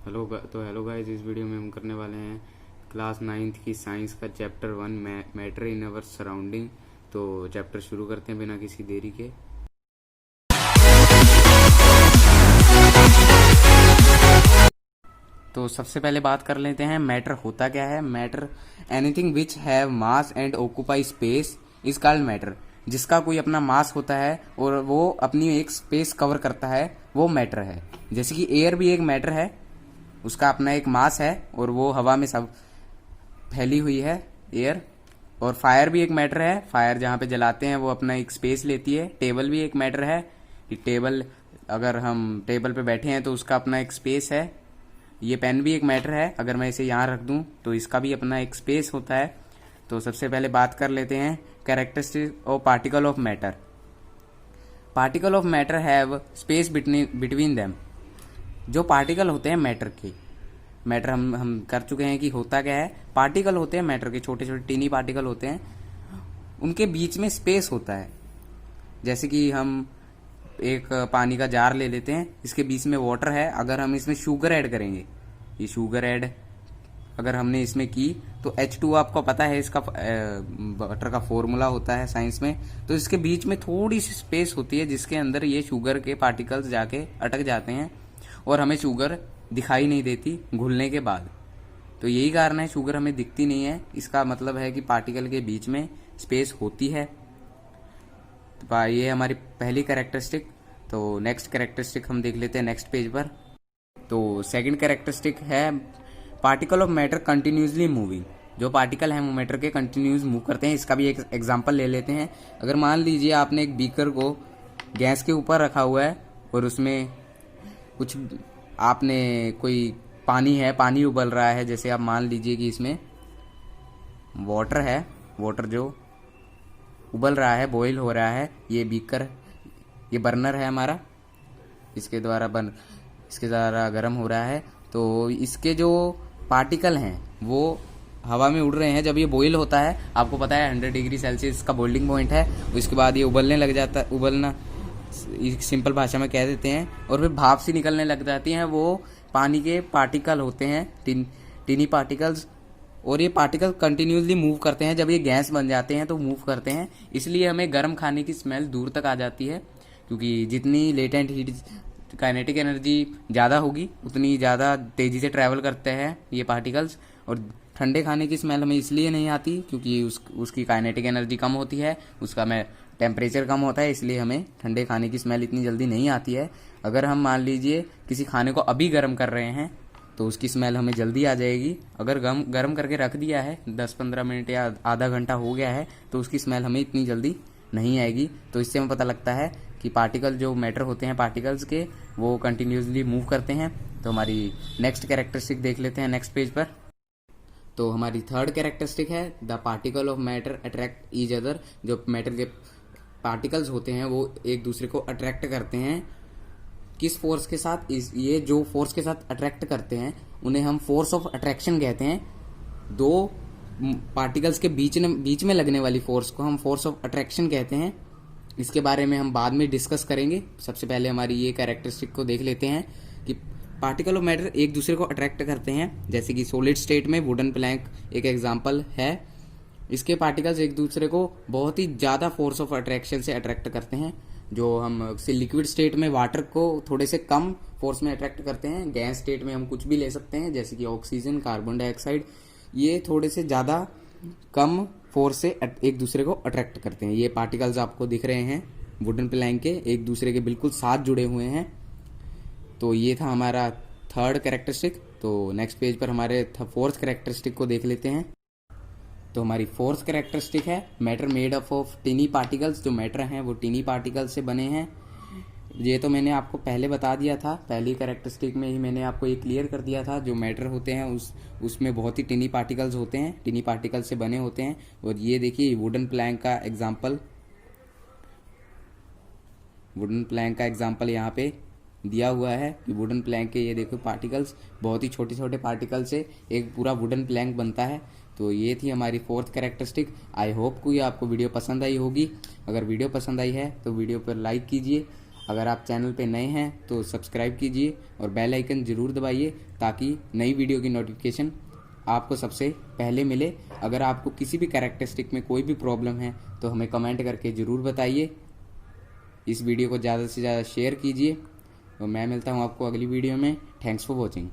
Hello guys, इस video में हम करने वाले हैं क्लास 9th की साइंस का chapter 1 matter in our surrounding. तो चैप्टर शुरू करते हैं बिना किसी देरी के। तो सबसे पहले बात कर लेते हैं मैटर होता क्या है। Matter anything which have mass and occupy space is called matter. जिसका कोई अपना मास होता है और वो अपनी एक स्पेस कवर करता है, वो मैटर है। जैसे कि एयर भी एक मैटर है, उसका अपना एक मास है और वो हवा में सब फैली हुई है एयर। और फायर भी एक मैटर है, फायर जहाँ पे जलाते हैं वो अपना एक स्पेस लेती है। टेबल भी एक मैटर है कि टेबल, अगर हम टेबल पे बैठे हैं तो उसका अपना एक स्पेस है। ये पेन भी एक मैटर है, अगर मैं इसे यहाँ रख दूं तो इसका भी अपना एक स्पेस होता है। तो सबसे पहले बात कर लेते हैं characteristic of particle of matter. Particle of matter have space between them. जो पार्टिकल होते हैं मैटर के, मैटर हम कर चुके हैं कि होता क्या है। पार्टिकल होते हैं मैटर के, छोटे छोटे टीनी पार्टिकल होते हैं, उनके बीच में स्पेस होता है। जैसे कि हम एक पानी का जार ले लेते हैं, इसके बीच में वाटर है। अगर हम इसमें शुगर ऐड करेंगे, ये शुगर ऐड अगर हमने इसमें की तो H2 आपको पता है, इसका वाटर का फॉर्मूला होता है साइंस में। तो इसके बीच में थोड़ी सी स्पेस होती है जिसके अंदर ये शुगर के पार्टिकल्स जाके अटक जाते हैं और हमें शुगर दिखाई नहीं देती घुलने के बाद। तो यही कारण है शुगर हमें दिखती नहीं है। इसका मतलब है कि पार्टिकल के बीच में स्पेस होती है। तो ये हमारी पहली कैरेक्टरिस्टिक। तो नेक्स्ट कैरेक्टरिस्टिक हम देख लेते हैं नेक्स्ट पेज पर। तो सेकंड कैरेक्टरिस्टिक है particle of matter continuously moving. जो पार्टिकल हैं वो मैटर के कंटिन्यूस मूव करते हैं। इसका भी एक एग्जांपल ले लेते हैं। अगर मान लीजिए आपने एक बीकर को गैस के ऊपर रखा हुआ है और उसमें कुछ आपने कोई पानी है, पानी उबल रहा है। जैसे आप मान लीजिए कि इसमें वाटर है, वाटर जो उबल रहा है, बॉईल हो रहा है। ये बीकर, ये बर्नर है हमारा, इसके द्वारा गर्म हो रहा है। तो इसके जो पार्टिकल हैं वो हवा में उड़ रहे हैं। जब ये बॉईल होता है, आपको पता है 100 डिग्री सेल्सियस का बॉइलिंग पॉइंट है, उसके बाद ये उबलने लग जाता है। उबलना सिंपल भाषा में कह देते हैं। और फिर भाप सी निकलने लग जाती हैं। वो पानी के पार्टिकल होते हैं, टीनी पार्टिकल्स। और ये पार्टिकल कंटिन्यूसली मूव करते हैं। जब ये गैस बन जाते हैं तो मूव करते हैं, इसलिए हमें गर्म खाने की स्मेल दूर तक आ जाती है। क्योंकि जितनी लेटेंट हीट, काइनेटिक एनर्जी ज़्यादा होगी, उतनी ज़्यादा तेज़ी से ट्रैवल करते हैं ये पार्टिकल्स। और ठंडे खाने की स्मेल हमें इसलिए नहीं आती क्योंकि उसकी काइनेटिक एनर्जी कम होती है, उसका में टेम्परेचर कम होता है, इसलिए हमें ठंडे खाने की स्मेल इतनी जल्दी नहीं आती है। अगर हम मान लीजिए किसी खाने को अभी गर्म कर रहे हैं तो उसकी स्मेल हमें जल्दी आ जाएगी। अगर गर्म करके रख दिया है, 10-15 मिनट या आधा घंटा हो गया है, तो उसकी स्मेल हमें इतनी जल्दी नहीं आएगी। तो इससे हमें पता लगता है कि पार्टिकल जो मैटर होते हैं पार्टिकल्स के, वो कंटिन्यूसली मूव करते हैं। तो हमारी नेक्स्ट कैरेक्टरिस्टिक देख लेते हैं नेक्स्ट पेज पर। तो हमारी थर्ड कैरेक्टरिस्टिक है the particle of matter attract each other. जो मैटर के पार्टिकल्स होते हैं वो एक दूसरे को अट्रैक्ट करते हैं। किस फोर्स के साथ? ये जो फोर्स के साथ अट्रैक्ट करते हैं उन्हें हम फोर्स ऑफ अट्रैक्शन कहते हैं। दो पार्टिकल्स के बीच में लगने वाली फोर्स को हम फोर्स ऑफ अट्रैक्शन कहते हैं। इसके बारे में हम बाद में डिस्कस करेंगे। सबसे पहले हमारी ये कैरेक्टरिस्टिक को देख लेते हैं कि पार्टिकल ऑफ मैटर एक दूसरे को अट्रैक्ट करते हैं। जैसे कि सॉलिड स्टेट में वुडन प्लैंक एक एग्जांपल है। इसके पार्टिकल्स एक दूसरे को बहुत ही ज़्यादा फोर्स ऑफ अट्रैक्शन से अट्रैक्ट करते हैं। जो हम लिक्विड स्टेट में वाटर को थोड़े से कम फोर्स में अट्रैक्ट करते हैं। गैस स्टेट में हम कुछ भी ले सकते हैं, जैसे कि ऑक्सीजन, कार्बन डाइऑक्साइड, ये थोड़े से ज़्यादा कम फोर्स से एक दूसरे को अट्रैक्ट करते हैं। ये पार्टिकल्स आपको दिख रहे हैं वुडन प्लैंक के, एक दूसरे के बिल्कुल साथ जुड़े हुए हैं। तो ये था हमारा थर्ड कैरेक्टरिस्टिक। तो नेक्स्ट पेज पर हमारे फोर्थ कैरेक्टरिस्टिक को देख लेते हैं। तो हमारी फोर्थ कैरेक्टरिस्टिक है matter made up of tiny particles. जो मैटर हैं वो टीनी पार्टिकल्स से बने हैं। ये तो मैंने आपको पहले बता दिया था, पहली कैरेक्टरिस्टिक में ही मैंने आपको ये क्लियर कर दिया था। जो मैटर होते हैं उसमें बहुत ही टीनी पार्टिकल्स होते हैं, टीनी पार्टिकल्स से बने होते हैं। और ये देखिए वुडन प्लैंक का एग्जाम्पल, वुडन प्लैंक का एग्जाम्पल यहाँ पे दिया हुआ है कि वुडन प्लैंक के ये देखो पार्टिकल्स, बहुत ही छोटे छोटे पार्टिकल से एक पूरा वुडन प्लैंक बनता है। तो ये थी हमारी फोर्थ कैरेक्टरिस्टिक। आई होप कि आपको वीडियो पसंद आई होगी। अगर वीडियो पसंद आई है तो वीडियो पर लाइक कीजिए अगर आप चैनल पे नए हैं तो सब्सक्राइब कीजिए और बेल आइकन ज़रूर दबाइए ताकि नई वीडियो की नोटिफिकेशन आपको सबसे पहले मिले। अगर आपको किसी भी कैरेक्टरिस्टिक में कोई भी प्रॉब्लम है तो हमें कमेंट करके ज़रूर बताइए। इस वीडियो को ज़्यादा से ज़्यादा शेयर कीजिए और मैं मिलता हूँ आपको अगली वीडियो में। Thanks for watching.